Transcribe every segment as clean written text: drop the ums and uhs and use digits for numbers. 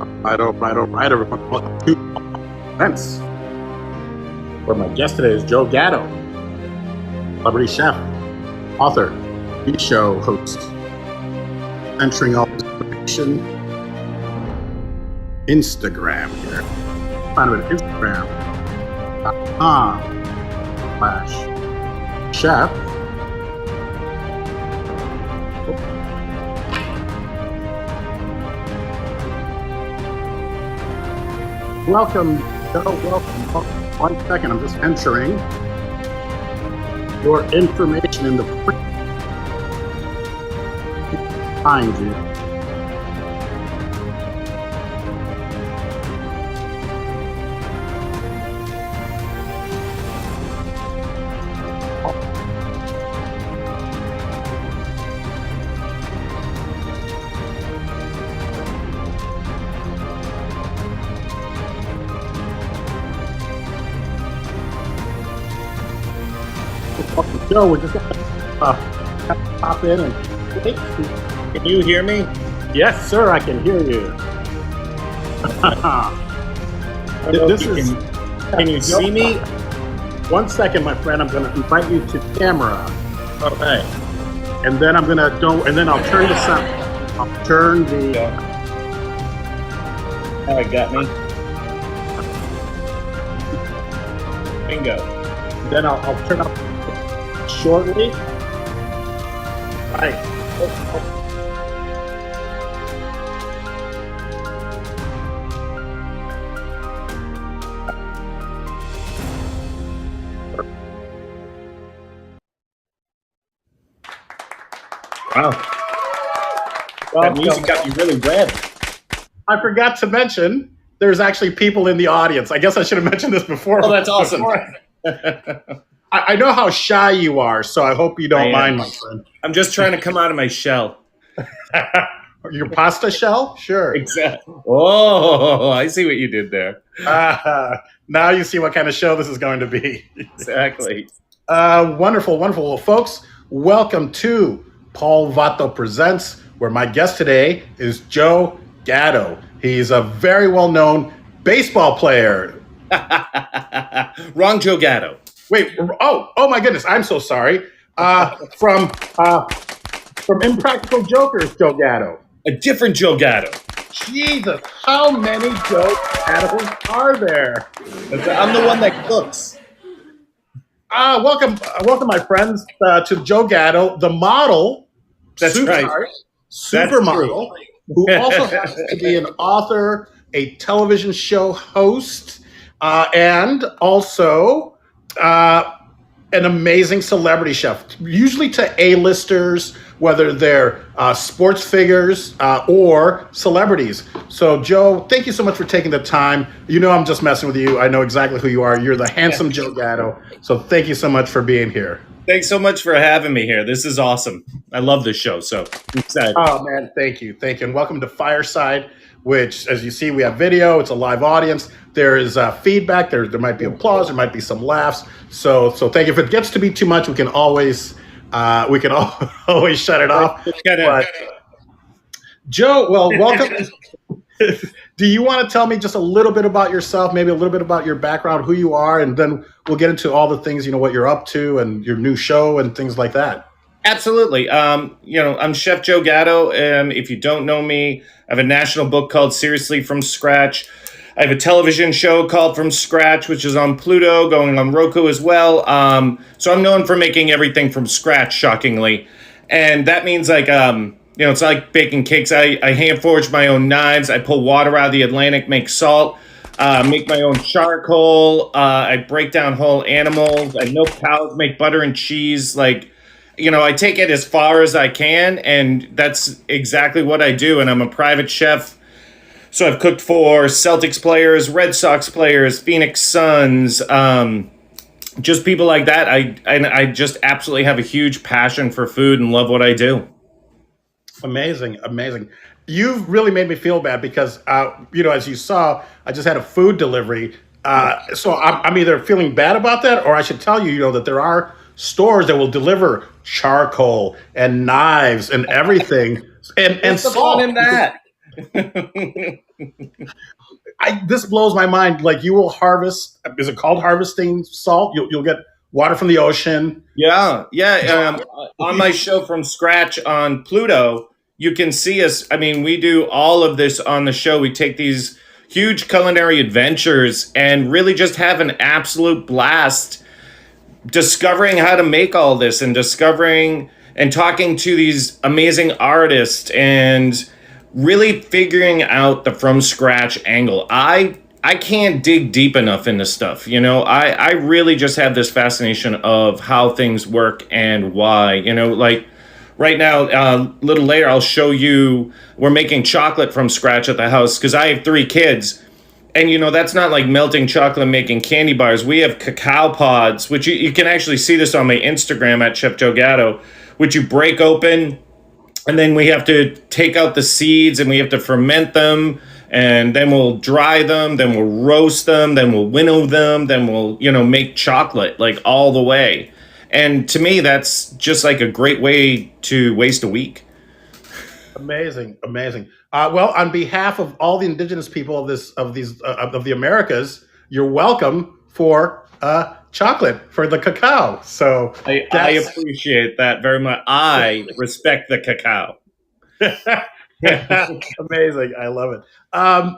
Right, everyone. Welcome to Events, where my guest today is Joe Gatto, celebrity chef, author, TV show host, entering all this information. Instagram here. Find it at Instagram.com/chef. Welcome, Joe. Welcome. 1 second, I'm just entering your information in the find you. Joe, we're just gonna pop in and wait. Can you hear me? Yes, sir, I can hear you. Can you see me? 1 second, my friend. I'm going to invite you to camera. Okay. And then I'm going to go, and then I'll turn the sound. I'll turn the. All right, got me. Bingo. Then I'll turn up shortly. Right. Wow. That music got you really red. I forgot to mention there's actually people in the audience. I guess I should have mentioned this before. Oh, that's awesome. I know how shy you are, so I hope you don't mind, my friend. I'm just trying to come out of my shell. Your pasta shell? Sure. Exactly. Oh, I see what you did there. Now you see what kind of show this is going to be. Exactly. Wonderful, wonderful. Well, folks, welcome to Paul Vato Presents, where my guest today is Joe Gatto. He's a very well-known baseball player. Wrong Joe Gatto. Wait, oh my goodness, I'm so sorry. From Impractical Jokers, Joe Gatto. A different Joe Gatto. Jesus, how many Joe Gattos are there? I'm the one that cooks. Welcome, my friends, to Joe Gatto, the model. That's right. Supermodel, who also happens to be an author, a television show host, and also an amazing celebrity chef, usually to A-listers, whether they're sports figures or celebrities. So, Joe, thank you so much for taking the time. You know I'm just messing with you. I know exactly who you are. You're the handsome Joe Gatto. So thank you so much for being here. Thanks so much for having me here. This is awesome. I love this show, so I'm excited. Oh, man, thank you. Thank you. And welcome to Fireside, which, as you see, we have video. It's a live audience. There is feedback. There might be applause. There might be some laughs. So thank you. If it gets to be too much, we can always always shut it off. But, Joe, well, welcome. Do you want to tell me just a little bit about yourself, maybe a little bit about your background, who you are, and then we'll get into all the things, what you're up to and your new show and things like that. Absolutely. I'm Chef Joe Gatto. If you don't know me, I have a national book called Seriously From Scratch. I have a television show called From Scratch, which is on Pluto, going on Roku as well. So I'm known for making everything from scratch, shockingly. And that means it's like baking cakes. I hand forge my own knives. I pull water out of the Atlantic, make salt, make my own charcoal. I break down whole animals. I milk cows, make butter and cheese. I take it as far as I can, and that's exactly what I do. And I'm a private chef. So I've cooked for Celtics players, Red Sox players, Phoenix Suns, just people like that. I just absolutely have a huge passion for food and love what I do. Amazing. You've really made me feel bad because, as you saw, I just had a food delivery. So I'm either feeling bad about that, or I should tell you, that there are stores that will deliver charcoal and knives and everything and What's the fun in that? This blows my mind. Like you will harvest. Is it called harvesting salt? You'll get water from the ocean. Yeah, yeah. On my show From Scratch on Pluto, you can see us. I mean, we do all of this on the show. We take these huge culinary adventures and really just have an absolute blast discovering how to make all this and discovering and talking to these amazing artists and really figuring out the from scratch angle. I can't dig deep enough into stuff. I really just have this fascination of how things work and why. Like right now, a little later, I'll show you we're making chocolate from scratch at the house because I have 3 kids. And that's not like melting chocolate and making candy bars. We have cacao pods, which you can actually see this on my Instagram at Chef Joe Gatto, which you break open and then we have to take out the seeds and we have to ferment them, and then we'll dry them, then we'll roast them, then we'll winnow them, then we'll make chocolate like all the way. And to me, that's just like a great way to waste a week. Amazing, amazing. Well, on behalf of all the indigenous people of the Americas, you're welcome for chocolate, for the cacao. So I appreciate that very much. I respect the cacao. amazing. I love it.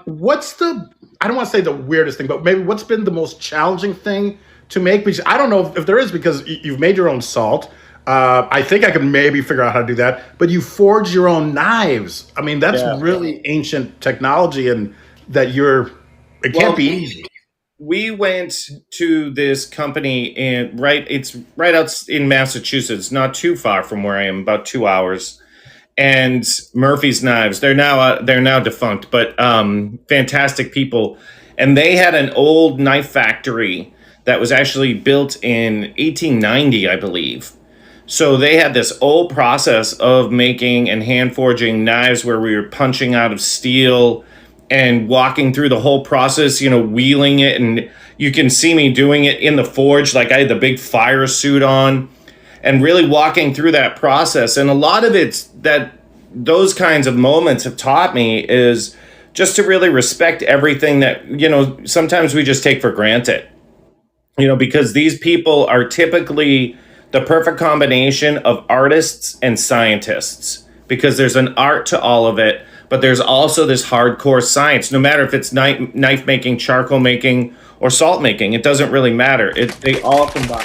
What's I don't want to say the weirdest thing, but maybe what's been the most challenging thing to make? Because I don't know if there is, because you've made your own salt. I think I can maybe figure out how to do that, but you forge your own knives. I mean, that's really ancient technology, and it can't be easy. We went to this company it's right out in Massachusetts, not too far from where I am, about 2 hours. And Murphy's Knives, they're now defunct, but fantastic people. And they had an old knife factory that was actually built in 1890, I believe. So they had this old process of making and hand forging knives where we were punching out of steel and walking through the whole process, wheeling it. And you can see me doing it in the forge. Like I had the big fire suit on and really walking through that process. And a lot of it's that those kinds of moments have taught me is just to really respect everything that, sometimes we just take for granted, because these people are typically the perfect combination of artists and scientists, because there's an art to all of it, but there's also this hardcore science. No matter if it's knife making, charcoal making, or salt making, it doesn't really matter. They all combine.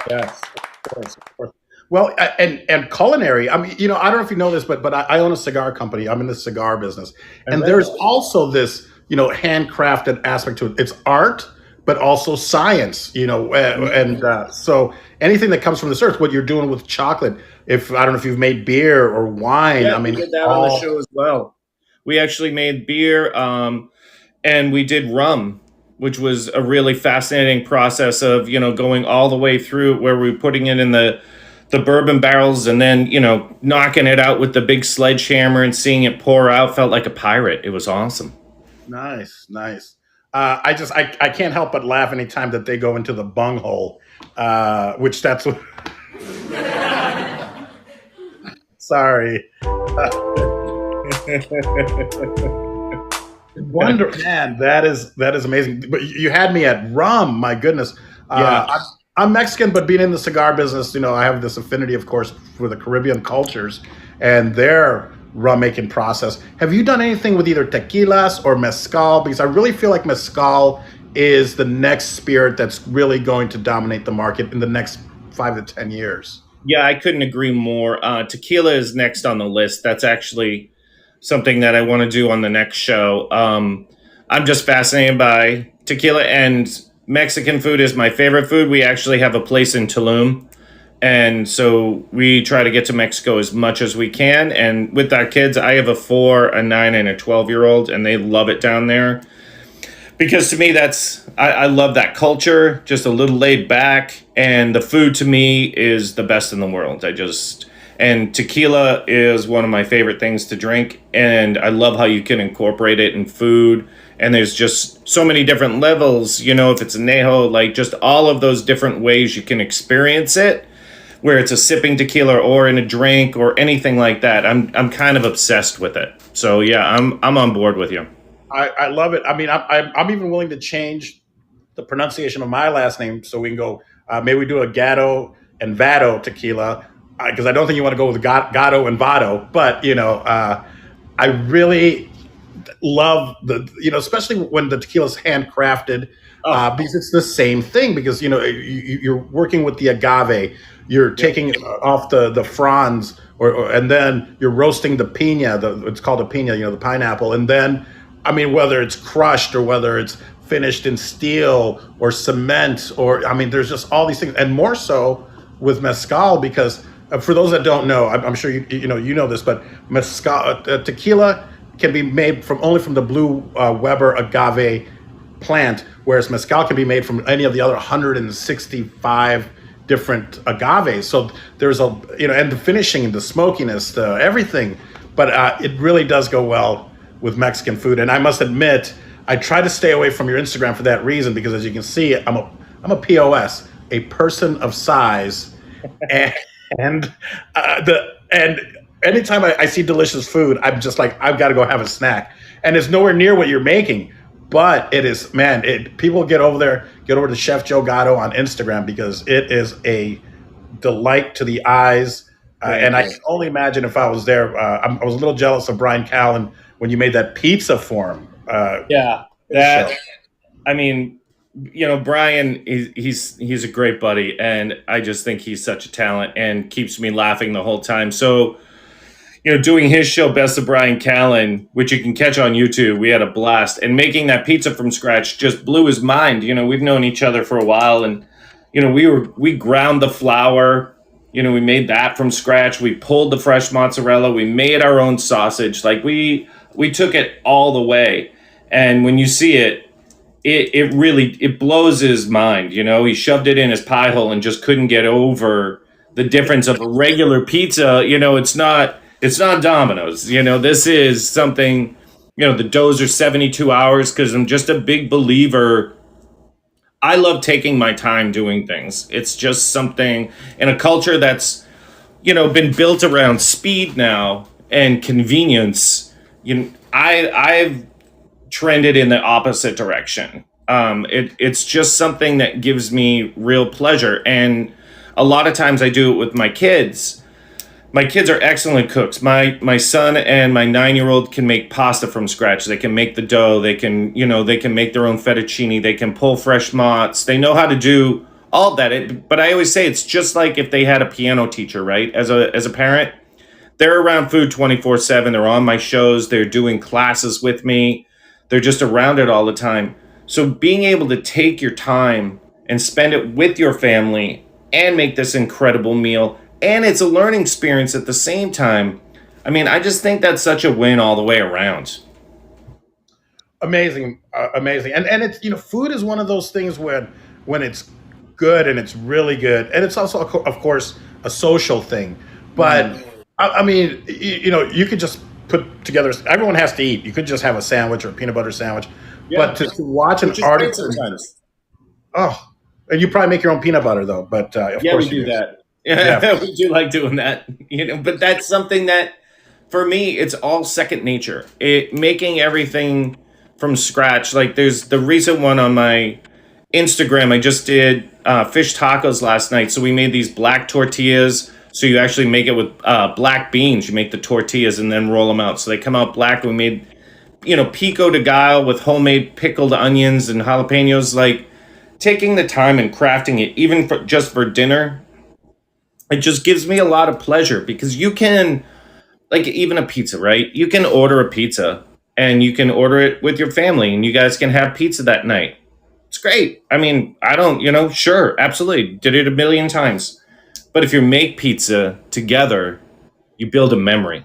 Yes, of course, of course. Well, and culinary. I mean, I don't know if you know this, but I own a cigar company. I'm in the cigar business, and there's also this, handcrafted aspect to it. It's art, but also science. So anything that comes from this earth, what you're doing with chocolate. If I don't know if you've made beer or wine. Yeah, I mean, we did that on the show as well. We actually made beer, and we did rum, which was a really fascinating process of going all the way through where we were putting it in the bourbon barrels and then knocking it out with the big sledgehammer and seeing it pour out. Felt like a pirate. It was awesome. Nice, nice. I can't help but laugh anytime that they go into the bunghole, which that's what. Sorry. Wonder, man, that is amazing. But you had me at rum. My goodness. I'm Mexican, but being in the cigar business, I have this affinity, of course, for the Caribbean cultures and their rum making process. Have you done anything with either tequilas or mezcal? Because I really feel like mezcal is the next spirit that's really going to dominate the market in the next 5 to 10 years. Yeah, I couldn't agree more. Tequila is next on the list. That's actually something that I want to do on the next show. I'm just fascinated by tequila, and Mexican food is my favorite food. We actually have a place in Tulum, and so we try to get to Mexico as much as we can. And with our kids, I have a 4, a 9, and a 12-year-old, and they love it down there. Because to me, I love that culture, just a little laid back, and the food to me is the best in the world. And tequila is one of my favorite things to drink, and I love how you can incorporate it in food. And there's just so many different levels, if it's añejo, like just all of those different ways you can experience it. where it's a sipping tequila or in a drink or anything like that. I'm kind of obsessed with it. So yeah, I'm on board with you. I love it. I mean, I'm even willing to change the pronunciation of my last name so we can go. Maybe we do a Gatto and Vato tequila because I don't think you want to go with Gatto and Vato. But I really love especially when the tequila is handcrafted, Oh, because it's the same thing. Because you're working with the agave, you're yeah, taking off the fronds, and then you're roasting the pina. It's called a pina, the pineapple, and then I mean whether it's crushed or whether it's finished in steel or cement, or I mean there's just all these things, and more so with mezcal because for those that don't know, I'm sure you know this, but mezcal tequila can be made from the blue Weber agave plant, whereas mezcal can be made from any of the other 165 different agaves. So there's and the finishing, the smokiness, everything. But it really does go well with Mexican food. And I must admit, I try to stay away from your Instagram for that reason because, as you can see, I'm a POS, a person of size, and and anytime I see delicious food, I'm just like, I've got to go have a snack, and it's nowhere near what you're making, but it is, man. People get over to Chef Joe Gatto on Instagram because it is a delight to the eyes, and thank I you. can only imagine if I was there. I was a little jealous of Brian Callen when you made that pizza for him. Yeah, His show. that I mean, Brian, he's a great buddy, and I just think he's such a talent and keeps me laughing the whole time. So, doing his show, Best of Brian Callen, which you can catch on YouTube, we had a blast. And making that pizza from scratch just blew his mind. We've known each other for a while, and we ground the flour. We made that from scratch. We pulled the fresh mozzarella. We made our own sausage. Like we took it all the way. And when you see it, it really it blows his mind. He shoved it in his pie hole and just couldn't get over the difference of a regular pizza. It's not Domino's. This is something. The doughs are 72 hours because I'm just a big believer. I love taking my time doing things. It's just something in a culture that's been built around speed now and convenience. I've trended in the opposite direction. It's just something that gives me real pleasure. And a lot of times I do it with my kids. My kids are excellent cooks. My son and my 9-year-old can make pasta from scratch. They can make the dough. They can make their own fettuccine. They can pull fresh mozz. They know how to do all that. But I always say it's just like if they had a piano teacher, right? As a parent, they're around food 24/7. They're on my shows. They're doing classes with me. They're just around it all the time. So being able to take your time and spend it with your family and make this incredible meal, and it's a learning experience at the same time. I mean, I just think that's such a win all the way around. Amazing, amazing, and it's food is one of those things when it's good and it's really good, and it's also of course a social thing. But Mm. I mean, you could just put together. Everyone has to eat. You could just have a sandwich or a peanut butter sandwich, but Yeah, to watch an which is great artist, sometimes. oh, and you probably make your own peanut butter though. But of Yeah, we course do you do. that. Yeah, Yeah, we do like doing that. But that's something that for me it's all second nature. It making everything from scratch. Like there's the recent one on my Instagram. I just did fish tacos last night. So we made these black tortillas. So you actually make it with black beans. You make the tortillas and then roll them out. So they come out black. We made, pico de gallo with homemade pickled onions and jalapenos. Like taking the time and crafting it, even just for dinner, it just gives me a lot of pleasure because you can, like even a pizza, right? You can order a pizza and you can order it with your family and you guys can have pizza that night. It's great. I mean, I don't, sure, absolutely. Did it a million times. But if you make pizza together, you build a memory.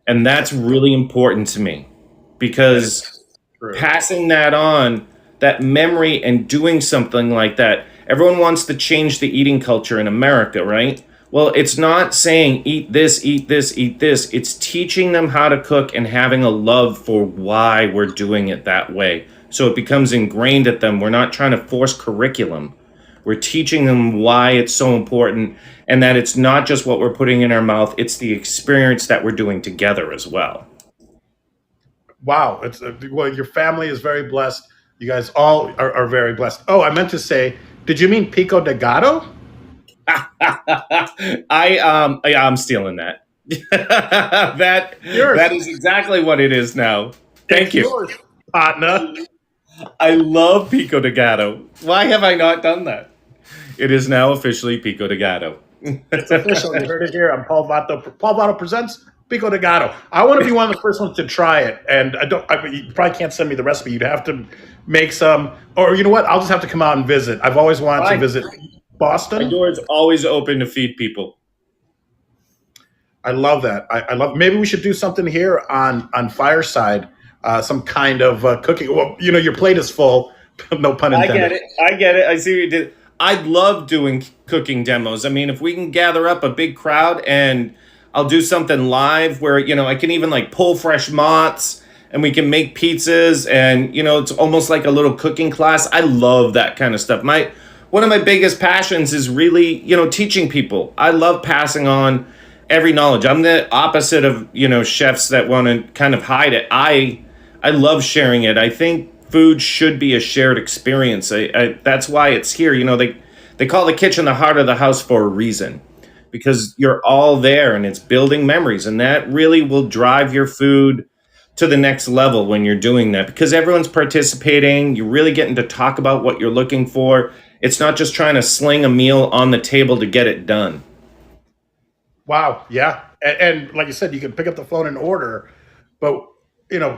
And that's really important to me that is because true. passing that on, that memory and doing something like that, everyone wants to change the eating culture in America, right? Well, it's not saying eat this, eat this, eat this. It's teaching them how to cook and having a love for why we're doing it that way. So it becomes ingrained at them. We're not trying to force curriculum. We're teaching them why it's so important, and that it's not just what we're putting in our mouth, it's the experience that we're doing together as well. Wow, it's well, your family is very blessed. You guys all are very blessed. Oh, I meant to say, did you mean pico de gato? Yeah, I'm stealing that. That Yours. is exactly what it is now. It's Thank you. yours, partner. I love Pico de Gatto. Why have I not done that? It is now officially Pico de Gatto. It's official. You heard it here. I'm Paul Vato. Paul Vato presents pico de gato. I want to be one of the first ones to try it, and I don't. You probably can't send me the recipe. You'd have to make some, or you know what? I'll just have to come out and visit. I've always wanted to Fine. visit My Boston. door is always open to feed people. I love that. I love. Maybe we should do something here on Fireside. Some kind of cooking. Well, you know, your plate is full. No pun I intended. get it. I get it. I see what you did. I'd love doing cooking demos. I mean, if we can gather up a big crowd and I'll do something live where, I can even like pull fresh mozz and we can make pizzas and, it's almost like a little cooking class. I love that kind of stuff. One of my biggest passions is really, teaching people. I love passing on every knowledge. I'm the opposite of, chefs that want to kind of hide it. I love sharing it. I think food should be a shared experience. That's why it's here. They call the kitchen the heart of the house for a reason, because you're all there and it's building memories, and that really will drive your food to the next level when you're doing that, because everyone's participating. You're really getting to talk about what you're looking for. It's not just trying to sling a meal on the table to get it done. Wow. Yeah. And like you said, you can pick up the phone and order, but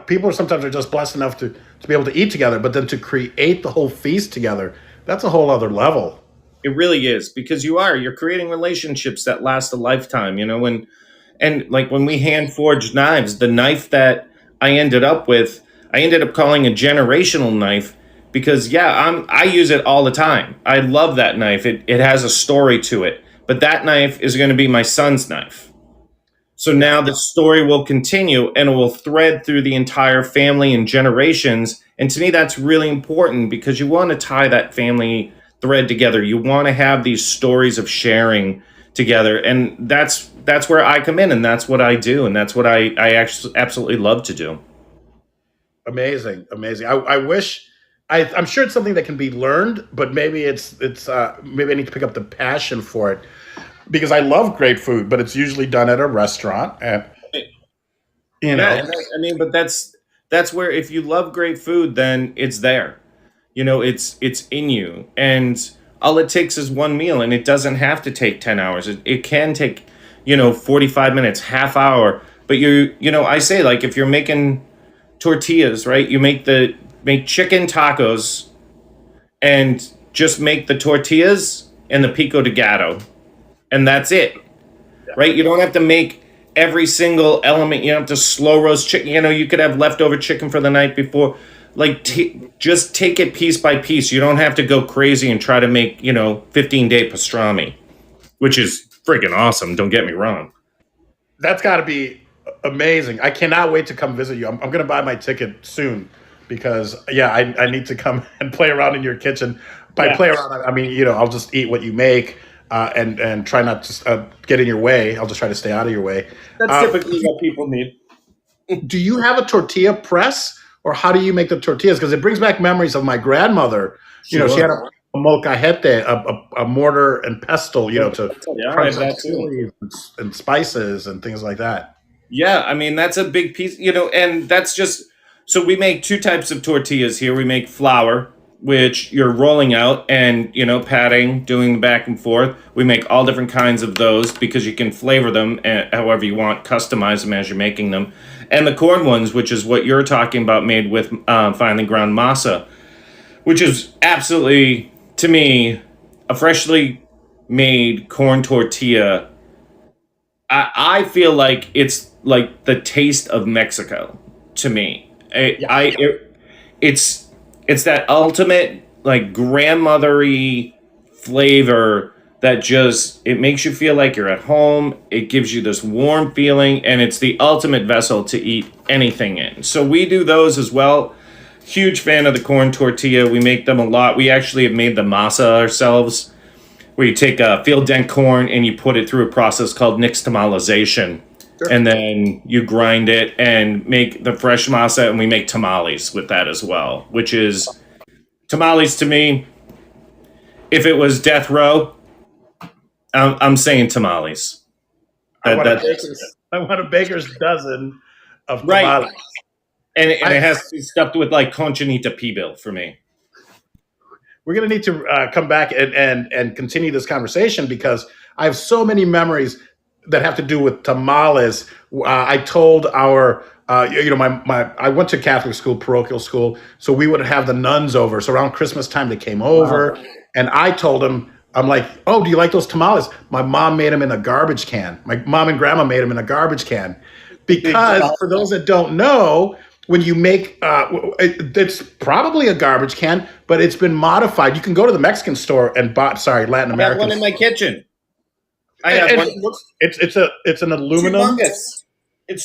people are sometimes are just blessed enough to be able to eat together, but then to create the whole feast together, that's a whole other level. It really is, because you're creating relationships that last a lifetime, and like when we hand forged knives, the knife that I ended up with, I ended up calling a generational knife because I use it all the time. I love that knife. It has a story to it, but that knife is going to be my son's knife. So now the story will continue and it will thread through the entire family and generations. And to me, that's really important because you want to tie that family thread together. You want to have these stories of sharing together. And that's where I come in, and that's what I do. And that's what I actually absolutely love to do. Amazing, amazing. I wish. I'm sure it's something that can be learned, but maybe maybe I need to pick up the passion for it because I love great food, but it's usually done at a restaurant, and you Yeah, know, and but that's where, if you love great food, then it's there. It's in you, and all it takes is one meal, and it doesn't have to take 10 hours. It can take 45 minutes, half hour. But I say, like, if you're making tortillas, right, you make chicken tacos and just make the tortillas and the pico de gato, and that's it, right? You don't have to make every single element. You don't have to slow roast chicken. You could have leftover chicken for the night before. Like, just take it piece by piece. You don't have to go crazy and try to make 15-day pastrami, which is freaking awesome. Don't get me wrong. that's got to be amazing. I cannot wait to come visit you. I'm going to buy my ticket soon because I need to come and play around in your kitchen. By Yeah, play around, I mean I'll just eat what you make and try not to get in your way. I'll just try to stay out of your way. that's Uh, typically what people need. do you have a tortilla press, or how do you make the tortillas? Because it brings back memories of my grandmother. She had Sure. a molcajete, a mortar and pestle, to Yeah, I crunch have up that too. chilies and spices and things like that. Yeah, I mean, that's a big piece, and that's just, so we make two types of tortillas here. We make flour, which you're rolling out and, patting, doing the back and forth. We make all different kinds of those because you can flavor them however you want, customize them as you're making them. And the corn ones, which is what you're talking about, made with finely ground masa, which is absolutely, to me, a freshly made corn tortilla. I feel like it's like the taste of Mexico to me. Yeah, It's that ultimate, like, grandmothery flavor that just, it makes you feel like you're at home. It gives you this warm feeling, and it's the ultimate vessel to eat anything in. So we do those as well Huge fan of the corn tortilla. We make them a lot. We actually have made the masa ourselves, where you take a field dent corn and you put it through a process called nixtamalization. Sure. And then you grind it and make the fresh masa, and we make tamales with that as well, which is tamales to me. If it was death row, I'm saying tamales. I want a baker's dozen of Right. tamales. And it has to be stuffed with like conchinita pibil for me. We're going to need to come back and continue this conversation because I have so many memories that have to do with tamales. I told our, I went to Catholic school, parochial school, so we would have the nuns over. So around Christmas time, they came over, and I told them, I'm like, oh, do you like those tamales? My mom made them in a garbage can. My mom and grandma made them in a garbage can. Because for those that don't know, when you make, it's probably a garbage can, but it's been modified. You can go to the Mexican store and buy, Latin American. I have one in my kitchen. I have one. It's an aluminum. It's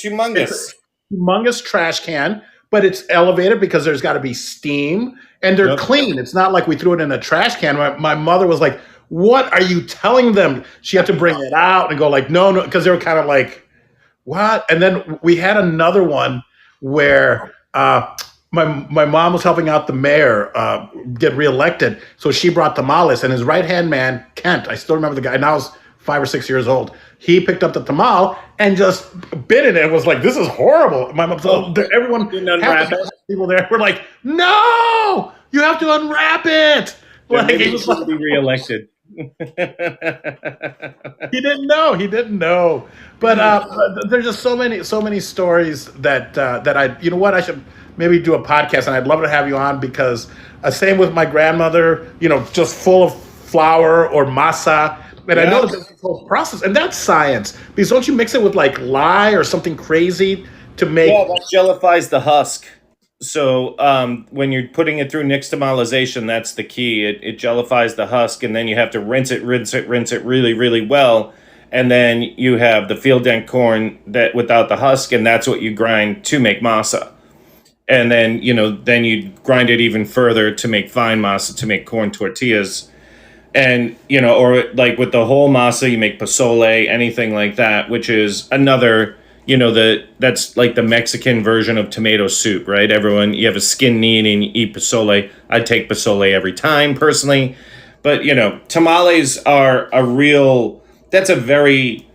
humongous. It's a humongous trash can, but it's elevated because there's got to be steam, and they're clean. It's not like we threw it in a trash can. My mother was like, "What are you telling them?" She had to bring it out and go like, "No," because they were kind of like, "What?" And then we had another one where my mom was helping out the mayor get reelected, so she brought tamales, and his right hand man Kent, I still remember the guy. And I was 5 or 6 years old. He picked up the tamal and just bit it and was like, "This is horrible." My mom, everyone, people there were like, "No, you have to unwrap it." Like he was like, be reelected. He didn't know. But there's just so many stories that I, I should maybe do a podcast, and I'd love to have you on because same with my grandmother, just full of flour or masa. And I know that there's this whole process, and that's science. Because don't you mix it with like lye or something crazy to make? Yeah, that jellifies the husk. So when you're putting it through nixtamalization, that's the key. It jellifies the husk, and then you have to rinse it really, really well. And then you have the field dent corn that without the husk, and that's what you grind to make masa. And then then you grind it even further to make fine masa to make corn tortillas. And, or like with the whole masa, you make pozole, anything like that, which is another, that's like the Mexican version of tomato soup, right? You have a skin need and you eat pozole. I take pozole every time personally. But, tamales are that's a very,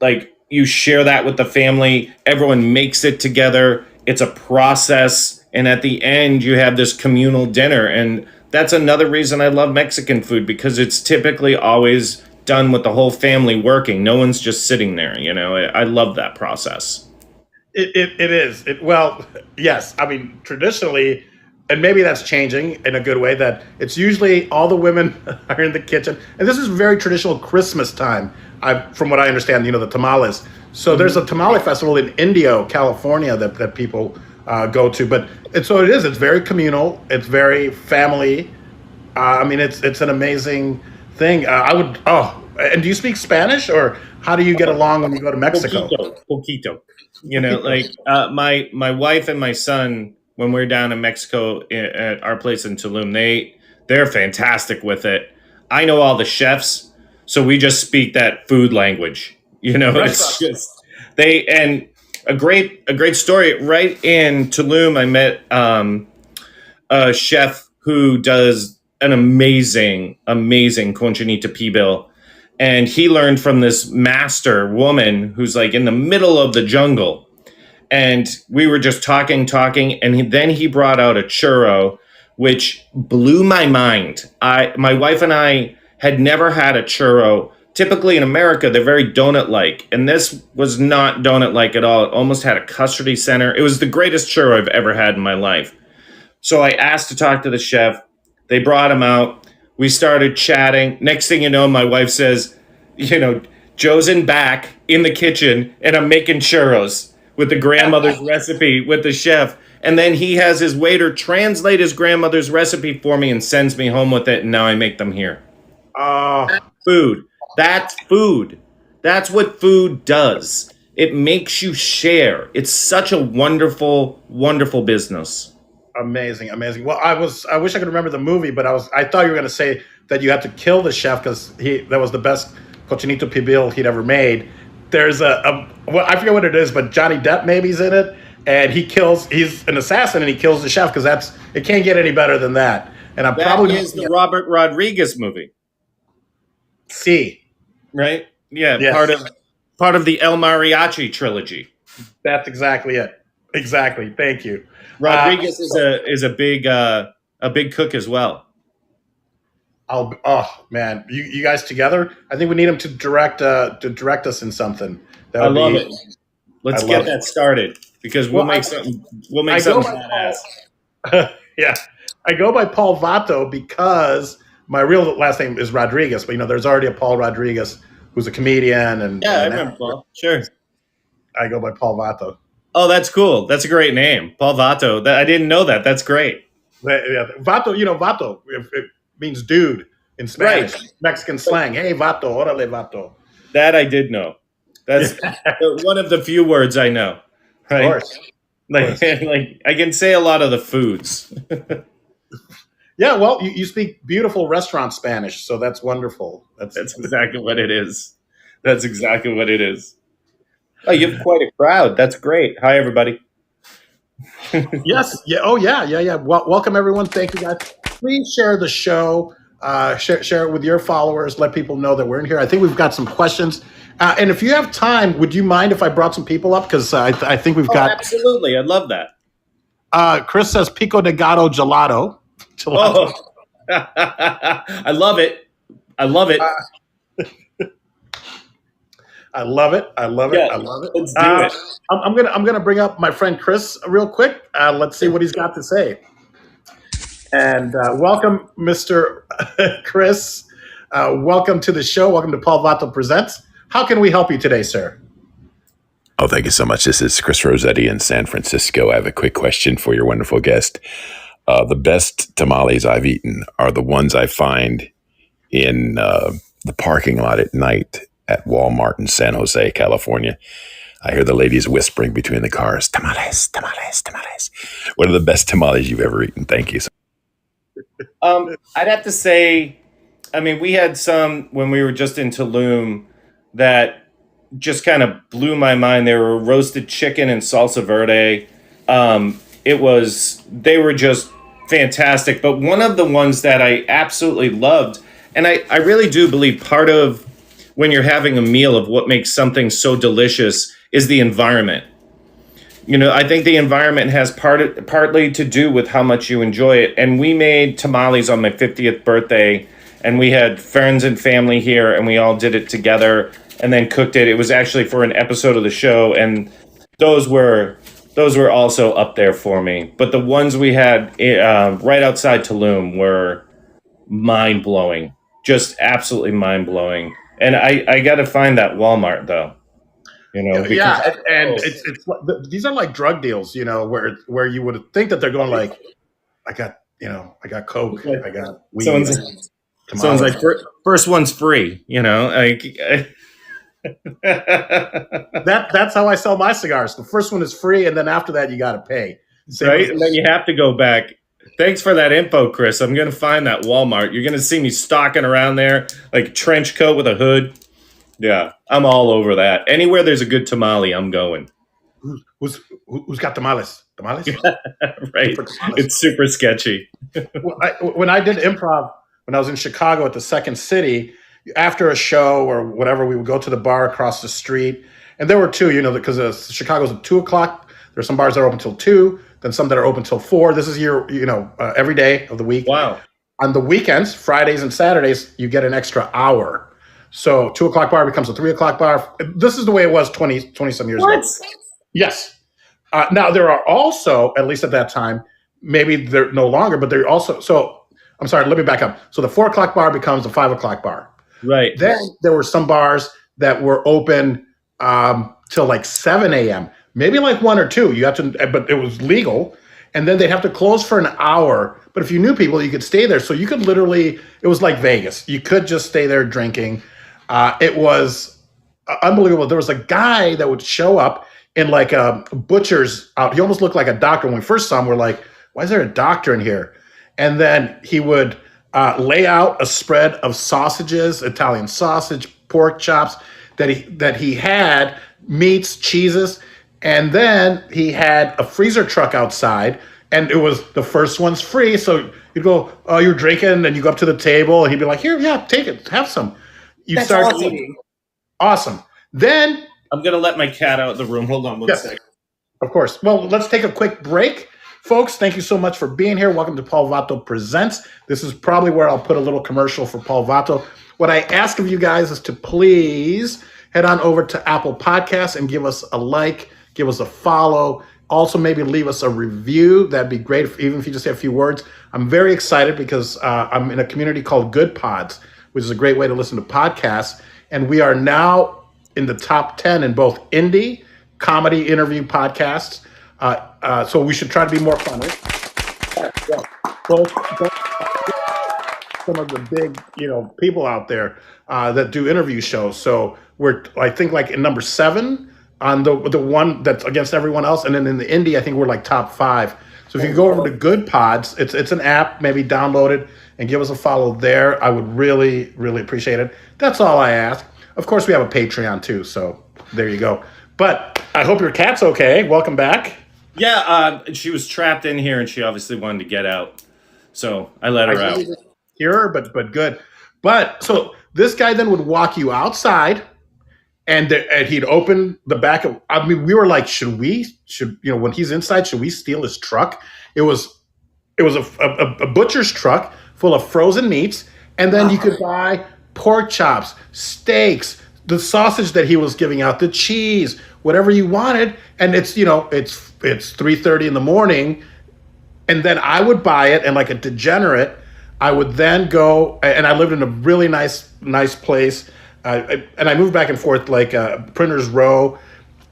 like, you share that with the family. Everyone makes it together. It's a process. And at the end, you have this communal dinner. And that's another reason I love Mexican food, because it's typically always done with the whole family working. No one's just sitting there, I love that process. It is. Well, yes. I mean, traditionally, and maybe that's changing in a good way, that it's usually all the women are in the kitchen. And this is very traditional Christmas time, from what I understand, the tamales. So there's a tamale festival in Indio, California that people go to. So it is. It's very communal. It's very family. It's an amazing thing. And do you speak Spanish, or how do you get along when you go to Mexico? Poquito. My wife and my son, when we're down in Mexico at our place in Tulum, they're fantastic with it. I know all the chefs, so we just speak that food language. It's just and a great story. Right in Tulum, I met a chef who does an amazing conchinita pibil, and he learned from this master woman who's like in the middle of the jungle. And we were just talking, and then he brought out a churro, which blew my mind. My wife and I had never had a churro. Typically in America, they're very donut-like, and this was not donut-like at all. It almost had a custardy center. It was the greatest churro I've ever had in my life. So I asked to talk to the chef. They brought him out. We started chatting. Next thing you know, my wife says, Joe's in back in the kitchen, and I'm making churros with the grandmother's recipe with the chef. And then he has his waiter translate his grandmother's recipe for me and sends me home with it, and now I make them here. Food. That's food. That's what food does. It makes you share. It's such a wonderful, wonderful business. Amazing, amazing. Well, I wish I could remember the movie, but I thought you were going to say that you had to kill the chef because that was the best cochinito pibil he'd ever made. There's well, I forget what it is, but Johnny Depp maybe's in it, and he's an assassin and he kills the chef because it can't get any better than that. And I'm That probably is the Robert Rodriguez movie, see. right? Yeah, Yes. part of the El Mariachi trilogy. That's exactly it. Exactly. Thank you. Rodriguez is a big cook as well. Oh man, you guys together? I think we need him to direct us in something. That I would love be. it. Let's I get love that started because we'll Well, make something. We'll make I go something by badass. Paul. Yeah, I go by Paul Vato because my real last name is Rodriguez, but there's already a Paul Rodriguez who's a comedian Yeah, I and an remember actor. Paul. Sure. I go by Paul Vato. Oh, that's cool. That's a great name, Paul Vato. I didn't know that. That's great. Yeah, Vato, Vato, it means dude in Spanish, Right. Mexican slang. Hey, Vato, órale, Vato. That I did know. That's one of the few words I know. Of Right? course. Like, like I can say a lot of the foods. Yeah, well, you speak beautiful restaurant Spanish, so that's wonderful. That's exactly what it is. That's exactly what it is. Oh, you have quite a crowd. That's great. Hi, everybody. Yes. Yeah. Oh, yeah. Yeah. Yeah. Well, welcome everyone. Thank you, guys. Please share the show. Share it with your followers. Let people know that we're in here. I think we've got some questions. And if you have time, would you mind if I brought some people up? Because I think we've got. Absolutely. I'd love that. Chris says Pico de Gatto gelato. Oh, I love it. I love it. I love it. I love it. Yeah, I love it. let's do it. I'm gonna bring up my friend Chris real quick. Let's see what he's got to say. And welcome, Mr. Chris. Welcome to the show. Welcome to Paul Vato Presents. How can we help you today, sir? Oh, thank you so much. This is Chris Rossetti in San Francisco. I have a quick question for your wonderful guest. The best tamales I've eaten are the ones I find in the parking lot at night at Walmart in San Jose, California. I hear the ladies whispering between the cars, tamales, tamales, tamales. What are the best tamales you've ever eaten? Thank you. I'd have to say, I mean, we had some when we were just in Tulum that just kind of blew my mind. They were roasted chicken and salsa verde. They were just fantastic. But one of the ones that I absolutely loved, and I really do believe part of when you're having a meal of what makes something so delicious is the environment. I think the environment has partly to do with how much you enjoy it. And we made tamales on my 50th birthday, and we had friends and family here, and we all did it together and then cooked it. It was actually for an episode of the show, and those were also up there for me. But the ones we had right outside Tulum were mind-blowing, just absolutely mind-blowing. And I got to find that Walmart, though. Yeah, and it's these are like drug deals, where you would think that they're going like, I got coke, I got weed. Sounds like first one's free, like that's how I sell my cigars. The first one is free, and then after that you got to pay. Right, and then you have to go back. Thanks for that info, Chris. I'm gonna find that Walmart. You're gonna see me stalking around there like trench coat with a hood. Yeah, I'm all over that. Anywhere there's a good tamale, I'm going. Who's got tamales? Tamales? Right. It's super sketchy. When I did improv, when I was in Chicago at the Second City, after a show or whatever, we would go to the bar across the street. And there were two, because Chicago's at 2:00. There's some bars that are open till 2, then some that are open till 4. This is every day of the week. Wow. On the weekends, Fridays and Saturdays, you get an extra hour. So 2:00 bar becomes a 3:00 bar. This is the way it was 20 some years ago. Yes. Now there are also, at least at that time, maybe they're no longer, but they're also, so I'm sorry, let me back up. So the 4:00 bar becomes a 5:00 bar. Right. Then there were some bars that were open till like 7 a.m., maybe like 1 or 2. You have to, but it was legal. And then they'd have to close for an hour. But if you knew people, you could stay there. So you could literally, it was like Vegas. You could just stay there drinking. It was unbelievable. There was a guy that would show up in like a butcher's out. He almost looked like a doctor. When we first saw him, we're like, why is there a doctor in here? And then he would lay out a spread of sausages, Italian sausage, pork chops that he had, meats, cheeses, and then he had a freezer truck outside, and it was the first one's free. So you go, oh, you're drinking, and you go up to the table, and he'd be like, here, yeah, take it, have some. You That's start awesome. eating. Awesome. Then, I'm going to let my cat out of the room. Hold on one yes, second. of course. Well, let's take a quick break. Folks, thank you so much for being here. Welcome to Paul Vato Presents. This is probably where I'll put a little commercial for Paul Vato. What I ask of you guys is to please head on over to Apple Podcasts and give us a like, give us a follow. Also, maybe leave us a review. That'd be great, even if you just say a few words. I'm very excited because I'm in a community called Good Pods, which is a great way to listen to podcasts. And we are now in the top 10 in both indie, comedy, interview podcasts. So we should try to be more fun. Both some of the big, people out there that do interview shows. So we're, I think, like in number 7 on the one that's against everyone else, and then in the indie, I think we're like top 5. So if you go over to Good Pods, it's an app. Maybe download it and give us a follow there. I would really, really appreciate it. That's all I ask. Of course, we have a Patreon too. So there you go. But I hope your cat's okay. Welcome back. Yeah, she was trapped in here, and she obviously wanted to get out. So I let her out. Hear her, but good. But so this guy then would walk you outside, and he'd open the back of. I mean, we were like, should when he's inside, should we steal his truck? It was a butcher's truck full of frozen meats, and then you could buy pork chops, steaks, the sausage that he was giving out, the cheese, whatever you wanted. And it's 3:30 in the morning, and then I would buy it, and like a degenerate, I would then go, and I lived in a really nice place, and I moved back and forth like Printer's Row,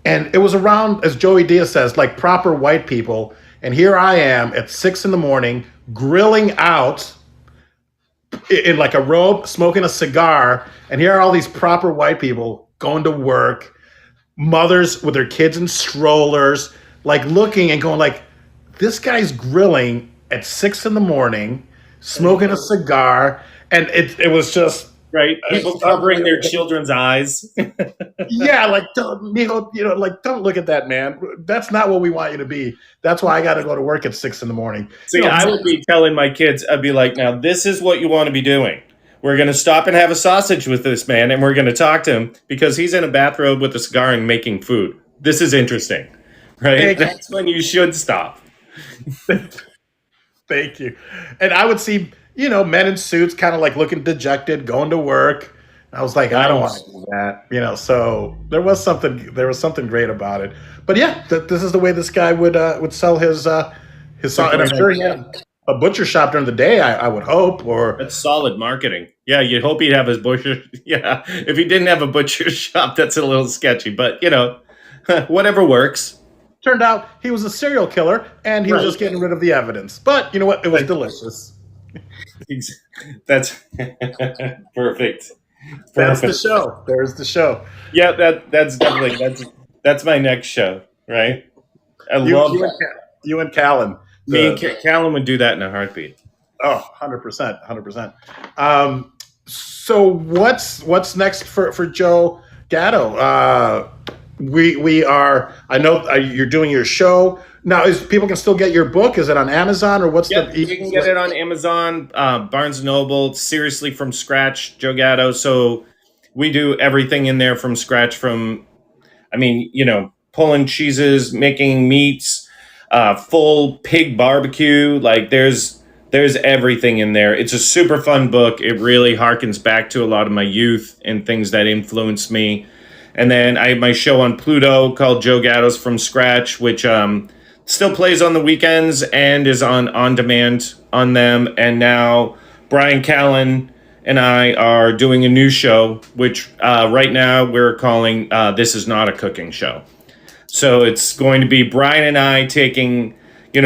and it was around, as Joey Diaz says, like proper white people. And here I am at 6 in the morning, grilling out in like a robe, smoking a cigar, and here are all these proper white people going to work, mothers with their kids in strollers, like looking and going like, this guy's grilling at 6 in the morning, smoking a cigar, and it was just Right, people covering their children's eyes. yeah, like don't look at that, man. That's not what we want you to be. That's why I got to go to work at 6 in the morning. See, I would be telling my kids, I'd be like, now this is what you want to be doing. We're going to stop and have a sausage with this man, and we're going to talk to him because he's in a bathrobe with a cigar and making food. This is interesting, right? That's when you should stop. Thank you. And I would see, men in suits kind of like looking dejected, going to work. I was like, I don't want to do that, so there was something great about it. But yeah, this is the way this guy would sell his song. And I'm sure he had a butcher shop during the day, I would hope. Or that's solid marketing. Yeah, you'd hope he'd have his butcher. Yeah, if he didn't have a butcher shop, that's a little sketchy. But, whatever works. Turned out he was a serial killer, and he was just getting rid of the evidence. But you know what? It was delicious. That's perfect. That's the show. There's the show. Yeah, that's definitely that's my next show, right? I love you and Callan. Me and Callan would do that in a heartbeat. Oh, 100%. So what's next for Joe Gatto? We are. I know you're doing your show now. Is people can still get your book? Is it on Amazon or what's the? You can get it on Amazon, Barnes & Noble. Seriously, from scratch, Joe Gatto. So we do everything in there from scratch. From, pulling cheeses, making meats, full pig barbecue. Like there's everything in there. It's a super fun book. It really harkens back to a lot of my youth and things that influenced me. And then I have my show on Pluto called Joe Gatto's From Scratch, which still plays on the weekends and is on demand on them. And now Brian Callan and I are doing a new show, which right now we're calling This Is Not a Cooking Show. So it's going to be Brian and I taking,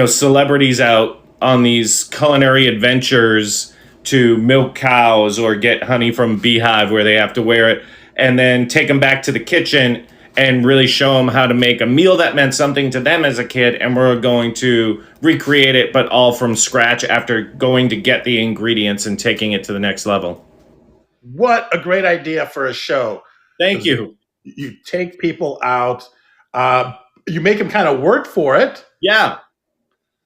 celebrities out on these culinary adventures to milk cows or get honey from beehive where they have to wear it, and then take them back to the kitchen and really show them how to make a meal that meant something to them as a kid. And we're going to recreate it, but all from scratch after going to get the ingredients and taking it to the next level. What a great idea for a show. Thank you. You take people out, you make them kind of work for it. Yeah.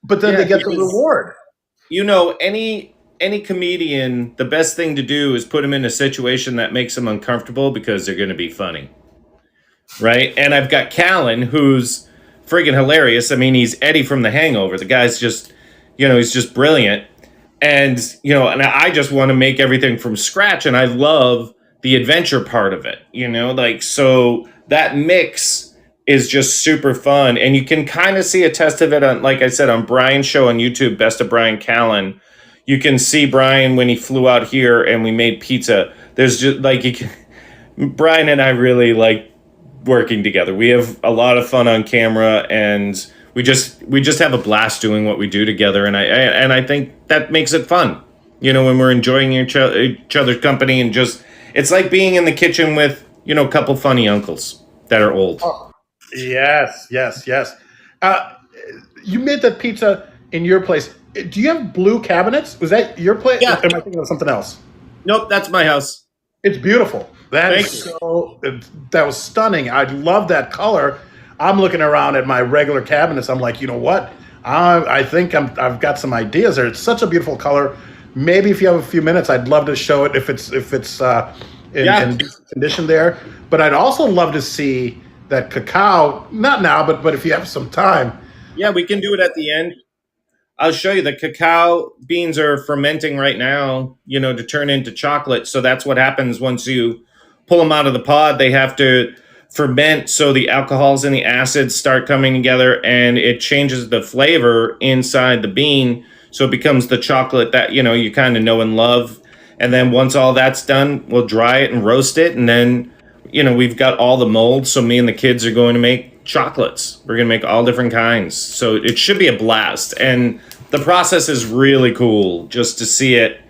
But then they get the reward. You know, any comedian, the best thing to do is put them in a situation that makes them uncomfortable because they're going to be funny. Right? And I've got Callan, who's friggin' hilarious. I mean, he's Eddie from The Hangover. The guy's just, he's just brilliant. And, and I just want to make everything from scratch. And I love the adventure part of it, so that mix is just super fun. And you can kind of see a test of it on, like I said, on Brian's show on YouTube, Best of Brian Callen. You can see Brian when he flew out here and we made pizza. There's just Brian and I really like working together. We have a lot of fun on camera, and we just have a blast doing what we do together. And I think that makes it fun, when we're enjoying each other's company, and just, it's like being in the kitchen with, a couple funny uncles that are old. Oh, yes. You made that pizza in your place. Do you have blue cabinets? Was that your place? Yeah. Am I thinking of something else? Nope, that's my house. It's beautiful. That was stunning. I love that color. I'm looking around at my regular cabinets. I'm like, you know what? I think I've got some ideas there. It's such a beautiful color. Maybe if you have a few minutes, I'd love to show it if it's in decent condition there. But I'd also love to see that cacao. Not now, but if you have some time. Yeah, we can do it at the end. I'll show you. The cacao beans are fermenting right now, to turn into chocolate. So that's what happens once you pull them out of the pod. They have to ferment, so the alcohols and the acids start coming together, and it changes the flavor inside the bean. So it becomes the chocolate that, you kind of know and love. And then once all that's done, we'll dry it and roast it. And then, we've got all the molds. So me and the kids are going to make chocolates. We're going to make all different kinds. So it should be a blast. And the process is really cool, just to see it,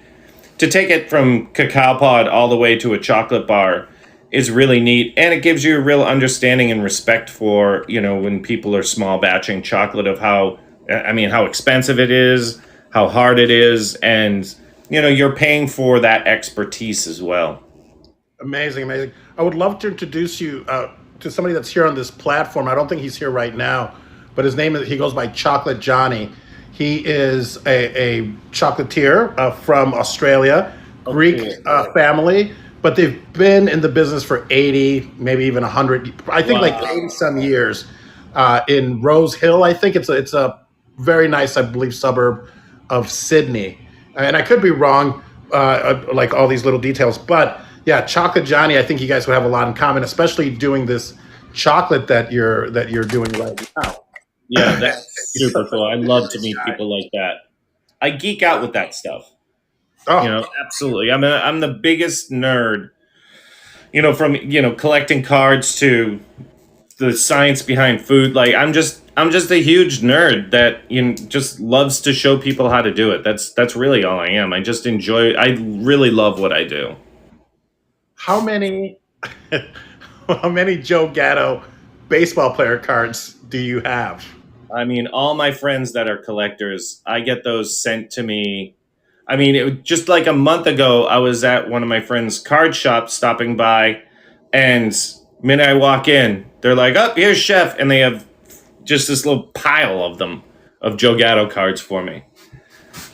to take it from cacao pod all the way to a chocolate bar is really neat. And it gives you a real understanding and respect for, when people are small batching chocolate, of how expensive it is, how hard it is. And, you're paying for that expertise as well. Amazing. I would love to introduce you to somebody that's here on this platform. I don't think he's here right now, but he goes by Chocolate Johnny. He is a chocolatier from Australia, Greek family, but they've been in the business for 80, maybe even 100, I think like 80 some years in Rose Hill. I think it's a very nice, I believe, suburb of Sydney. And I could be wrong, like all these little details, but yeah, Chocolate Johnny, I think you guys would have a lot in common, especially doing this chocolate that you're doing right now. Yeah, that's super cool. I love to meet people like that. I geek out with that stuff. Oh. Absolutely. I'm the biggest nerd, from, collecting cards to the science behind food. Like, I'm just a huge nerd that, just loves to show people how to do it. That's really all I am. I just I really love what I do. How many Joe Gatto baseball player cards do you have? All my friends that are collectors, I get those sent to me. Just like a month ago, I was at one of my friends' card shops stopping by, and the minute I walk in, they're like, "Oh, here's Chef," and they have just this little pile of them, of Joe Gatto cards for me.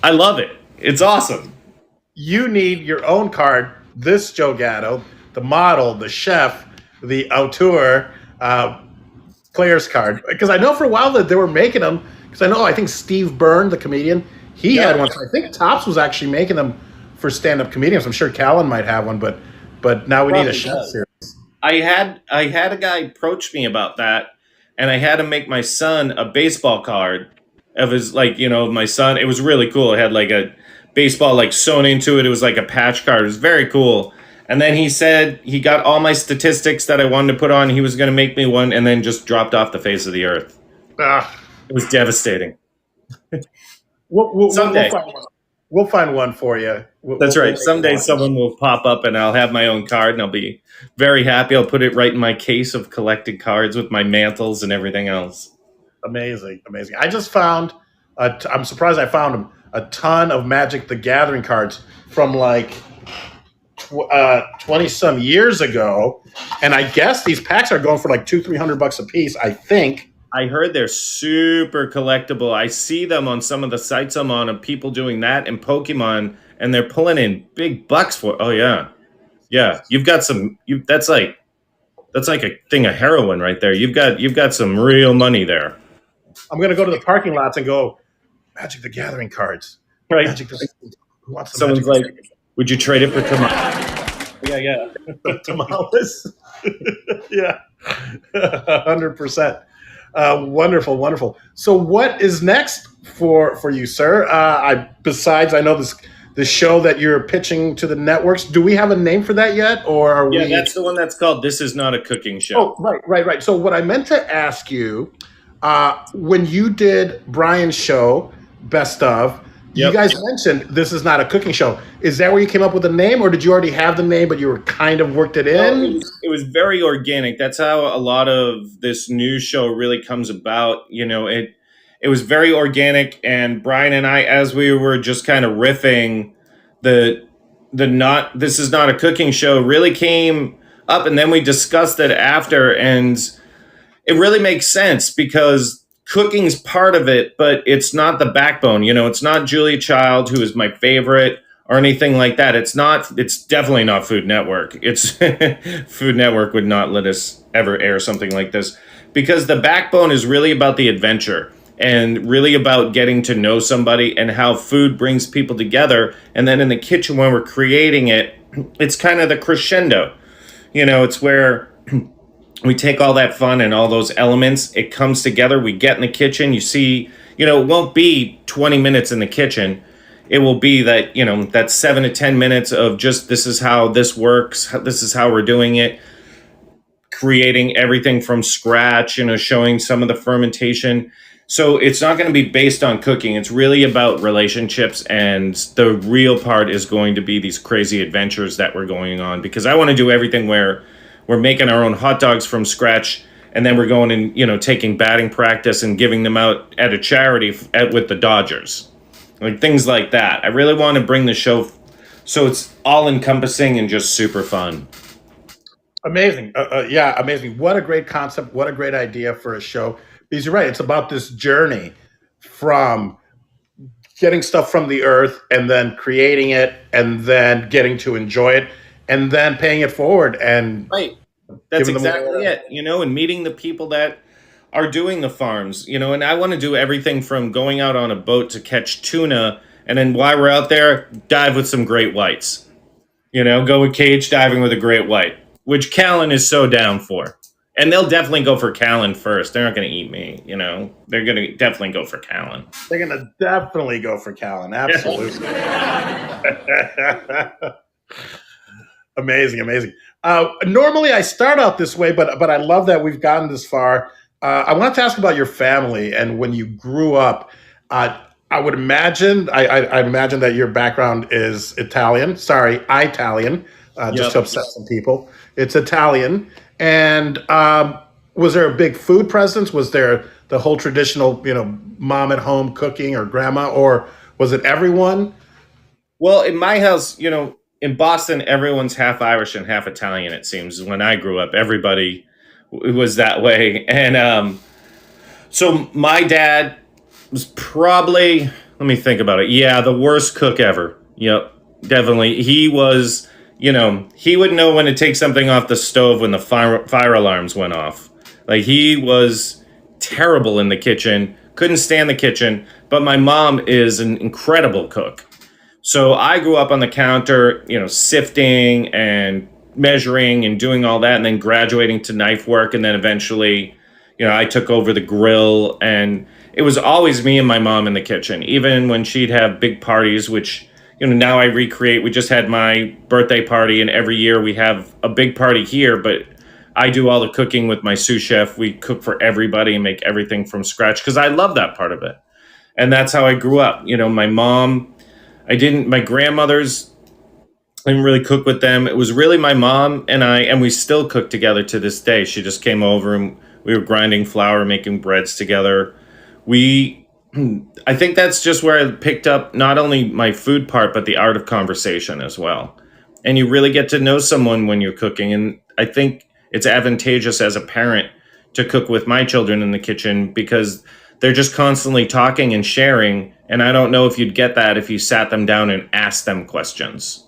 I love it. It's awesome. You need your own card. This Joe Gatto, the model, the chef, the auteur, player's card. Because I know for a while that they were making them. Because I think Steve Byrne, the comedian, he had one. So I think Topps was actually making them for stand-up comedians. I'm sure Callan might have one, but now we need a chef series. I had a guy approach me about that, and I had him make my son a baseball card of his, my son. It was really cool. It had like a baseball sewn into it. It was like a patch card. It was very cool. And then he said he got all my statistics that I wanted to put on. He was going to make me one, and then just dropped off the face of the earth. It was devastating. We'll Someday. We'll find one for you. That's We'll right. make Someday one. someone will pop up and I'll have my own card and I'll be very happy. I'll put it right in my case of collected cards with my mantles and everything else. Amazing, amazing. I just found. I'm surprised I found them. A ton of Magic the Gathering cards from like 20 some years ago, and I guess these packs are going for like $200-300 a piece. I think. I heard they're super collectible. I see them on some of the sites I'm on of people doing that and Pokemon, and they're pulling in big bucks for. Oh yeah, yeah. You've got some. That's like a thing of heroin right there. You've got some real money there. I'm gonna go to the parking lots and go Magic the Gathering cards. Right. Magic the Who wants the Someone's Magic like, "Would you trade it for tamales?" Yeah. the tamales? Yeah, 100%. Wonderful, wonderful. So, what is next for you, sir? I know this show that you're pitching to the networks. Do we have a name for that yet, or are Yeah, we? that's the one that's called "This Is Not a Cooking Show." Oh, right. So, what I meant to ask you, when you did Brian's show, Best of, you Yep. guys mentioned this is not a cooking show. Is that where you came up with the name, or did you already have the name, but you were kind of worked it in? It was very organic. That's how a lot of this news show really comes about. It was very organic, and Brian and I, as we were just kind of riffing, the not this is not a cooking show really came up, and then we discussed it after, and it really makes sense because cooking's part of it, but it's not the backbone. It's not Julia Child, who is my favorite, or anything like that. It's definitely not Food Network. It's Food Network would not let us ever air something like this because the backbone is really about the adventure and really about getting to know somebody and how food brings people together. And then in the kitchen when we're creating it, it's kind of the crescendo. It's where we take all that fun and all those elements, it comes together, we get in the kitchen, you see, it won't be 20 minutes in the kitchen. It will be that, that 7 to 10 minutes of just this is how this works, this is how we're doing it, creating everything from scratch, showing some of the fermentation. So it's not going to be based on cooking. It's really about relationships, and the real part is going to be these crazy adventures that we're going on, because I want to do everything where we're making our own hot dogs from scratch, and then we're going and taking batting practice and giving them out at a charity with the Dodgers, like things like that. I really want to bring the show so it's all encompassing and just super fun. Amazing. Yeah, amazing. What a great concept. What a great idea for a show. Because you're right. It's about this journey from getting stuff from the earth and then creating it and then getting to enjoy it and then paying it forward and Right. That's giving them exactly it, and meeting the people that are doing the farms, and I want to do everything from going out on a boat to catch tuna, and then while we're out there, dive with some great whites. Go with cage diving with a great white, which Callan is so down for. And they'll definitely go for Callan first. They're not going to eat me, They're going to definitely go for Callan. They're going to definitely go for Callan. Absolutely. Amazing. Normally I start out this way, but I love that we've gotten this far. I wanted to ask about your family and when you grew up. I would imagine, I imagine that your background is Italian. Sorry, Italian, just to upset some people. It's Italian. And was there a big food presence? Was there the whole traditional, mom at home cooking or grandma, or was it everyone? Well, in my house, in Boston, everyone's half Irish and half Italian, it seems. When I grew up, everybody was that way. And so my dad was probably, let me think about it. Yeah, the worst cook ever. Yep, definitely. He was, he would know when to take something off the stove when the fire alarms went off. Like, he was terrible in the kitchen, couldn't stand the kitchen. But my mom is an incredible cook. So I grew up on the counter, sifting and measuring and doing all that, and then graduating to knife work. And then eventually, I took over the grill, and it was always me and my mom in the kitchen, even when she'd have big parties, which, now I recreate. We just had my birthday party, and every year we have a big party here, but I do all the cooking with my sous chef. We cook for everybody and make everything from scratch because I love that part of it. And that's how I grew up. My mom My grandmothers, I didn't really cook with them. It was really my mom and I, and we still cook together to this day. She just came over and we were grinding flour, making breads together. We, I think that's just where I picked up not only my food part, but the art of conversation as well. And you really get to know someone when you're cooking. And I think it's advantageous as a parent to cook with my children in the kitchen because they're just constantly talking and sharing. And I don't know if you'd get that if you sat them down and asked them questions.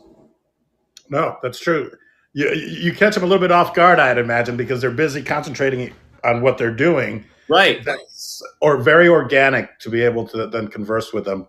No, that's true. You catch them a little bit off guard, I'd imagine, because they're busy concentrating on what they're doing. Right. That's or very organic to be able to then converse with them.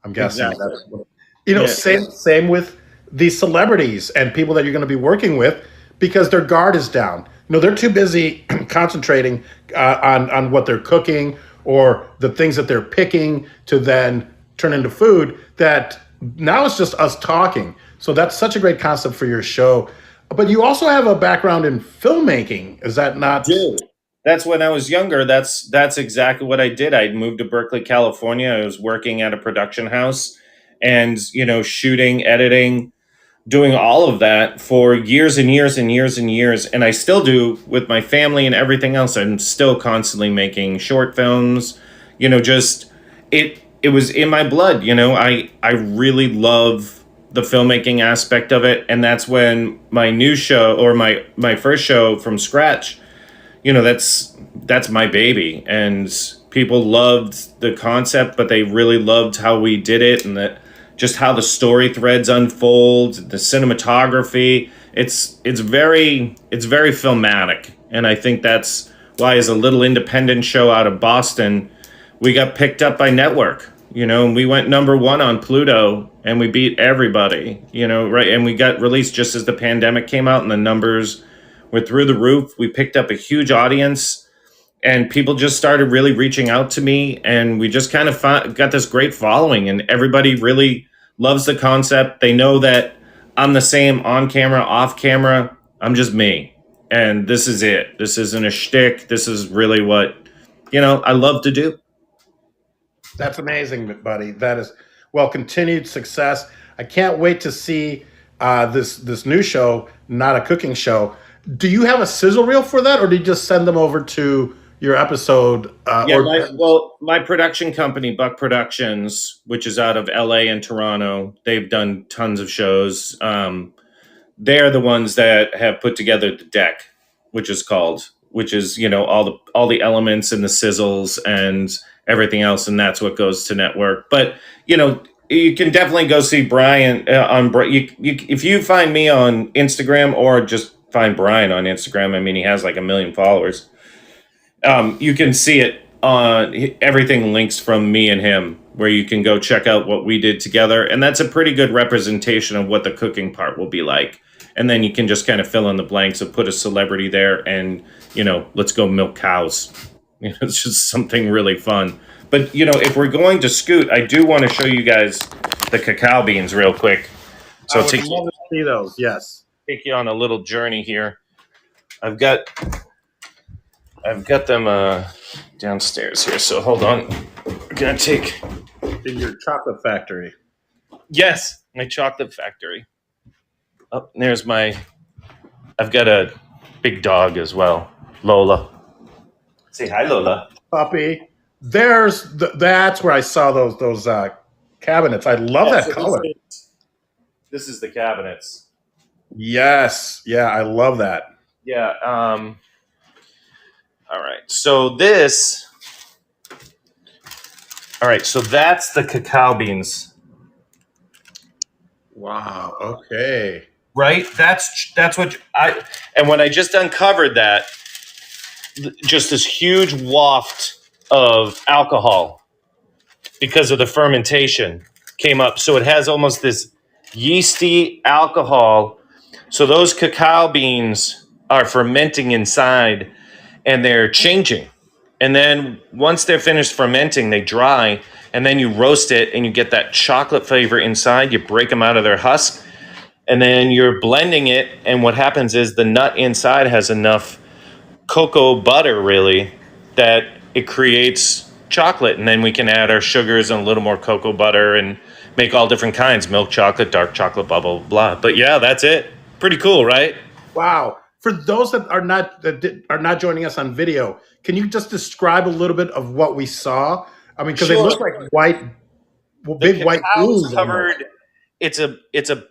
I'm guessing Exactly. that's what, you know. Yeah. Same with these celebrities and people that you're going to be working with because their guard is down. You know, they're too busy concentrating on what they're cooking or the things that they're picking to then turn into food. That now it's just us talking. So that's such a great concept for your show. But you also have a background in filmmaking. Is that not? Dude, that's when I was younger. That's exactly what I did. I moved to Berkeley, California. I was working at a production house and, shooting, editing, doing all of that for years and years and years and years. And I still do with my family and everything else. I'm still constantly making short films, just it was in my blood. I really love the filmmaking aspect of it. And that's when my new show or my first show from scratch, that's my baby. And people loved the concept, but they really loved how we did it and that just how the story threads unfold, the cinematography. It's very filmatic. And I think that's why as a little independent show out of Boston, we got picked up by network, and we went #1 on Pluto and we beat everybody, right? And we got released just as the pandemic came out and the numbers were through the roof. We picked up a huge audience and people just started really reaching out to me and we just kind of got this great following and everybody really loves the concept. They know that I'm the same on camera, off camera. I'm just me. And this is it. This isn't a shtick. This is really what, I love to do. That's amazing, buddy. That is continued success. I can't wait to see this new show, not a cooking show. Do you have a sizzle reel for that, or do you just send them over to your episode? My production company, Buck Productions, which is out of LA and Toronto, they've done tons of shows. They're the ones that have put together the deck, which is all the elements and the sizzles and everything else, and that's what goes to network. But you can definitely go see Brian if you find me on Instagram or just find Brian on Instagram. I mean, he has like 1 million followers. You can see it on everything links from me and him, where you can go check out what we did together, and that's a pretty good representation of what the cooking part will be like. And then you can just kind of fill in the blanks of put a celebrity there and, let's go milk cows. It's just something really fun. But, if we're going to scoot, I do want to show you guys the cacao beans real quick. So I would love to see those. Yes. Take you on a little journey here. I've got them downstairs here. So hold on. I'm going to take... In your chocolate factory. Yes, my chocolate factory. Oh, there's I've got a big dog as well, Lola. Say hi, Lola. Puppy. That's where I saw those cabinets. I love that color. This is the cabinets. Yes. Yeah, I love that. Yeah. All right. So this. All right. So that's the cacao beans. Wow. Okay. Right. That's what and when I just uncovered that, just this huge waft of alcohol because of the fermentation came up. So it has almost this yeasty alcohol. So those cacao beans are fermenting inside and they're changing. And then once they're finished fermenting, they dry and then you roast it and you get that chocolate flavor inside. You break them out of their husk and then you're blending it. And what happens is the nut inside has enough cocoa butter really that it creates chocolate, and then we can add our sugars and a little more cocoa butter and make all different kinds, milk chocolate, dark chocolate, blah, blah, blah. But yeah, that's it. Pretty cool, right? Wow. For those that are not joining us on video, can you just describe a little bit of what we saw? I mean, because they Sure. look like white, The big white cacao's balloons. covered. It's a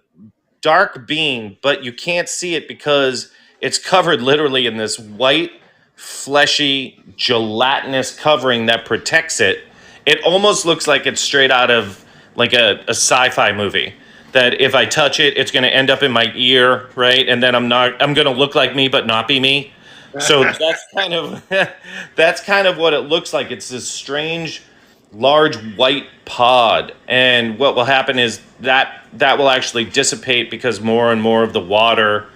dark bean, but you can't see it because it's covered literally in this white, fleshy, gelatinous covering that protects it. It almost looks like it's straight out of like a sci-fi movie. That if I touch it, it's going to end up in my ear, right? And then I'm going to look like me, but not be me. So that's kind of that's kind of what it looks like. It's this strange large white pod, and what will happen is that will actually dissipate because more and more of the water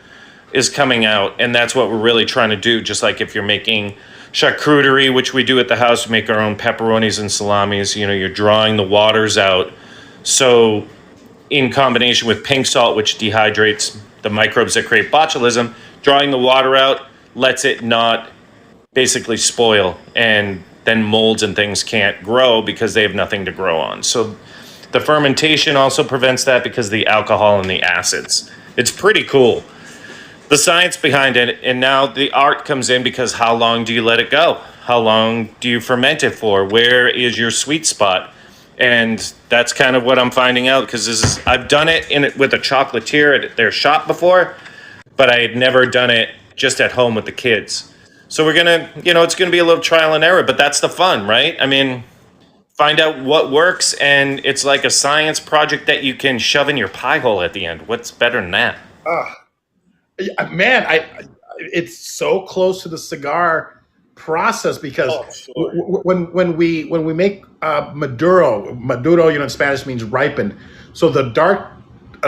is coming out, and that's what we're really trying to do. Just like if you're making charcuterie, which we do at the house, we make our own pepperonis and salamis, you're drawing the waters out. So in combination with pink salt, which dehydrates the microbes that create botulism, drawing the water out lets it not basically spoil, and then molds and things can't grow because they have nothing to grow on. So the fermentation also prevents that because of the alcohol and the acids. It's pretty cool. The science behind it, and now the art comes in because how long do you let it go? How long do you ferment it for? Where is your sweet spot? And that's kind of what I'm finding out, because I've done it with a chocolatier at their shop before, but I had never done it just at home with the kids. So we're gonna, it's gonna be a little trial and error, but that's the fun, right? I mean, find out what works, and it's like a science project that you can shove in your pie hole at the end. What's better than that? Man, it's so close to the cigar process because when we make Maduro, in Spanish means ripened. So the dark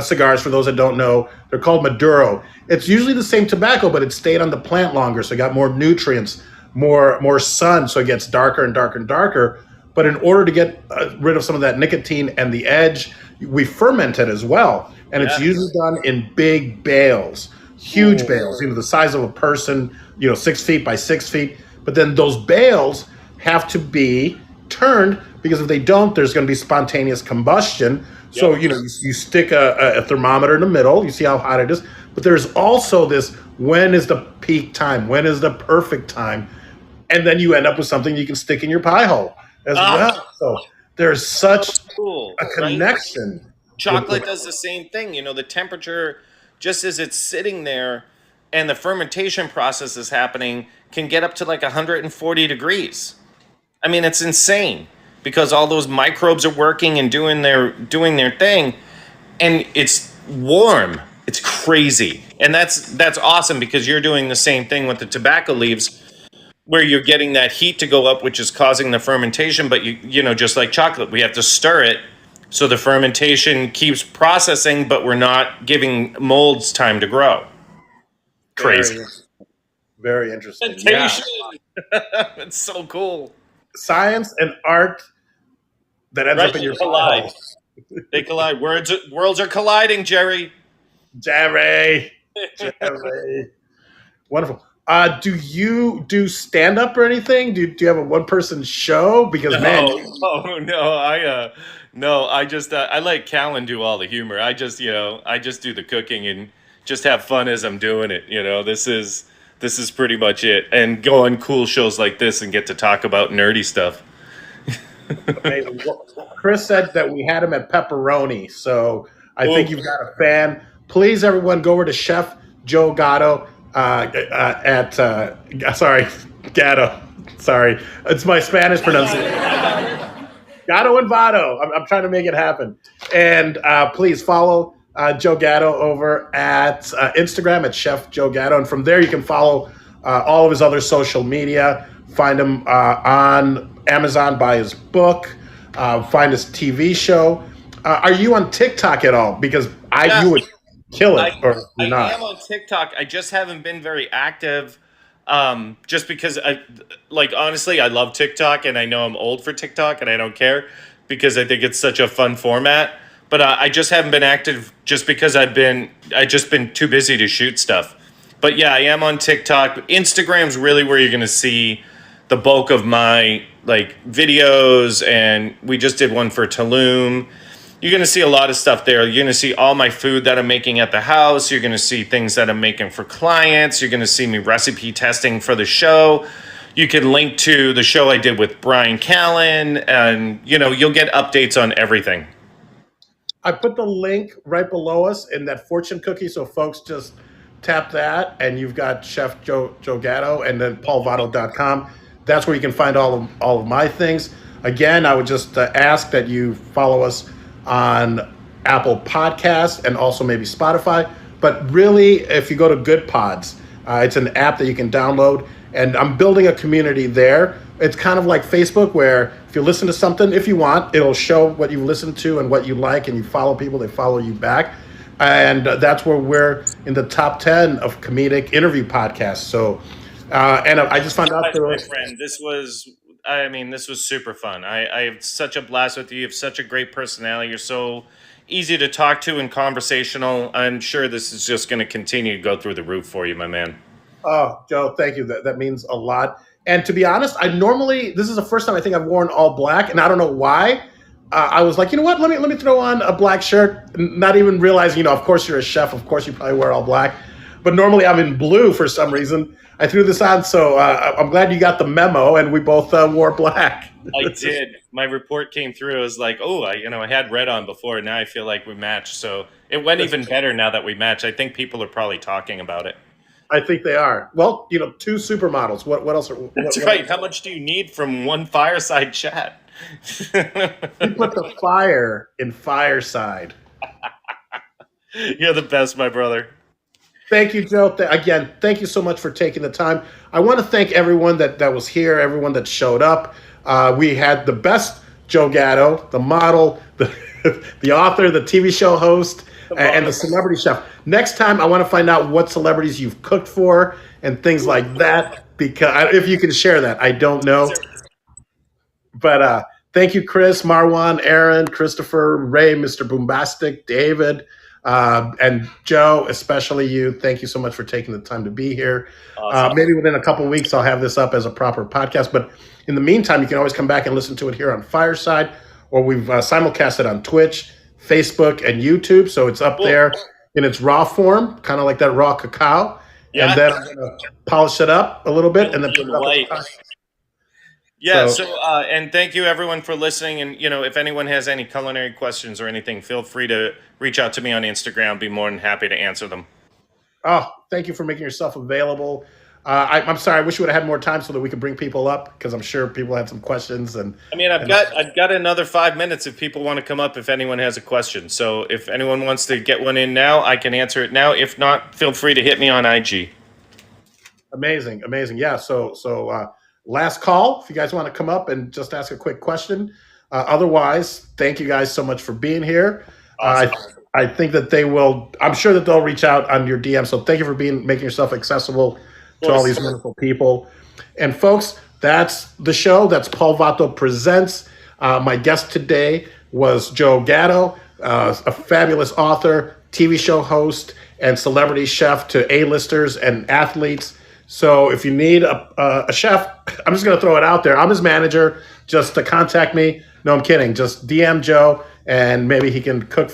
cigars, for those that don't know, they're called Maduro. It's usually the same tobacco, but it stayed on the plant longer, so it got more nutrients, more sun, so it gets darker and darker and darker. But in order to get rid of some of that nicotine and the edge, we ferment it as well, and it's usually done in big bales, huge bales, the size of a person, 6 feet by 6 feet. But then those bales have to be turned, because if they don't, there's going to be spontaneous combustion. So, you stick a thermometer in the middle, you see how hot it is. But there's also this, when is the peak time? When is the perfect time? And then you end up with something you can stick in your pie hole as well. So there's such a connection. Right? Chocolate does the same thing. The temperature, just as it's sitting there and the fermentation process is happening, can get up to like 140 degrees. I mean, it's insane, because all those microbes are working and doing their thing, and it's warm. It's crazy. And that's awesome, because you're doing the same thing with the tobacco leaves, where you're getting that heat to go up, which is causing the fermentation. But just like chocolate, we have to stir it so the fermentation keeps processing, but we're not giving molds time to grow. Crazy. Very interesting. Yeah. It's so cool. Science and art that ends up in your collide. They collide. Worlds are colliding, Jerry. Jerry. Wonderful. Do you do stand up or anything? Do you have a one person show? Because I just I let Callan do all the humor. I just do the cooking and just have fun as I'm doing it. This is pretty much it, and go on cool shows like this and get to talk about nerdy stuff. Amazing. Chris said that we had him at Pepperoni, so I think you've got a fan. Please, everyone, go over to Chef Joe Gatto Gatto. Sorry, it's my Spanish pronunciation. Gatto and Vato. I'm trying to make it happen. And please follow Joe Gatto over at Instagram at Chef Joe Gatto. And from there, you can follow all of his other social media. Find him on Amazon, buy his book, find his TV show. Are you on TikTok at all? Because you would kill it, or you're not. I am on TikTok. I just haven't been very active. Just because honestly, I love TikTok, and I know I'm old for TikTok, and I don't care, because I think it's such a fun format. But I just haven't been active, just because I've just been too busy to shoot stuff. But yeah, I am on TikTok. Instagram's really where you're gonna see the bulk of my videos, and we just did one for Tulum. You're going to see a lot of stuff there. You're going to see all my food that I'm making at the house. You're going to see things that I'm making for clients. You're going to see me recipe testing for the show. You can link to the show I did with Brian Callen, and you'll get updates on everything. I put the link right below us in that fortune cookie, so folks just tap that, and you've got Chef Joe Gatto, and then paulvato.com. That's where you can find all of my things. Again, I would just ask that you follow us on Apple Podcasts and also maybe Spotify. But really, if you go to Good Pods, it's an app that you can download, and I'm building a community there. It's kind of like Facebook, where if you listen to something, if you want, it'll show what you listened to and what you like, and you follow people, they follow you back. And that's where we're in the top 10 of comedic interview podcasts. So, and I just found out my friend, this was super fun. I have such a blast with you. You have such a great personality. You're so easy to talk to and conversational. I'm sure this is just going to continue to go through the roof for you, my man. Oh, Joe, thank you. That means a lot. And to be honest, this is the first time I think I've worn all black, and I don't know why. I was like, you know what? Let me throw on a black shirt, not even realizing, of course you're a chef. Of course you probably wear all black. But normally I'm in blue for some reason. I threw this on, so I'm glad you got the memo, and we both wore black. I did. My report came through. I was like, oh, I had red on before. Now I feel like we matched. So it went even better now that we match. I think people are probably talking about it. I think they are. Well, 2 supermodels. What else? That's right. How much do you need from one fireside chat? You put the fire in fireside. You're the best, my brother. Thank you, Joe. Again, thank you so much for taking the time. I want to thank everyone that was here, everyone that showed up. We had the best Joe Gatto, the model, the author, the TV show host, and the celebrity chef. Next time, I want to find out what celebrities you've cooked for and things like that, because if you can share that, I don't know. But thank you, Chris, Marwan, Aaron, Christopher, Ray, Mr. Boombastic, David, and Joe, especially you. Thank you so much for taking the time to be here. Awesome. Maybe within a couple of weeks, I'll have this up as a proper podcast. But in the meantime, you can always come back and listen to it here on Fireside, or we've simulcast it on Twitch, Facebook, and YouTube. So it's up there in its raw form, kind of like that raw cacao. Yeah. And then I'm going to polish it up a little bit and then put it up. Yeah. So and thank you everyone for listening. And if anyone has any culinary questions or anything, feel free to reach out to me on Instagram. I'll be more than happy to answer them. Oh, thank you for making yourself available. I'm sorry. I wish we would have had more time so that we could bring people up, because I'm sure people had some questions. And I've got another 5 minutes if people want to come up, if anyone has a question. So if anyone wants to get one in now, I can answer it now. If not, feel free to hit me on IG. Amazing. Yeah. So last call, if you guys want to come up and just ask a quick question. Otherwise, thank you guys so much for being here. Awesome. I think that I'm sure that they'll reach out on your DM. So thank you for making yourself accessible to all these wonderful people. And folks, that's the show. That's Paul Vato Presents. My guest today was Joe Gatto, a fabulous author, TV show host, and celebrity chef to A-listers and athletes. So if you need a chef, I'm just going to throw it out there. I'm his manager. Just to contact me. No, I'm kidding. Just DM Joe, and maybe he can cook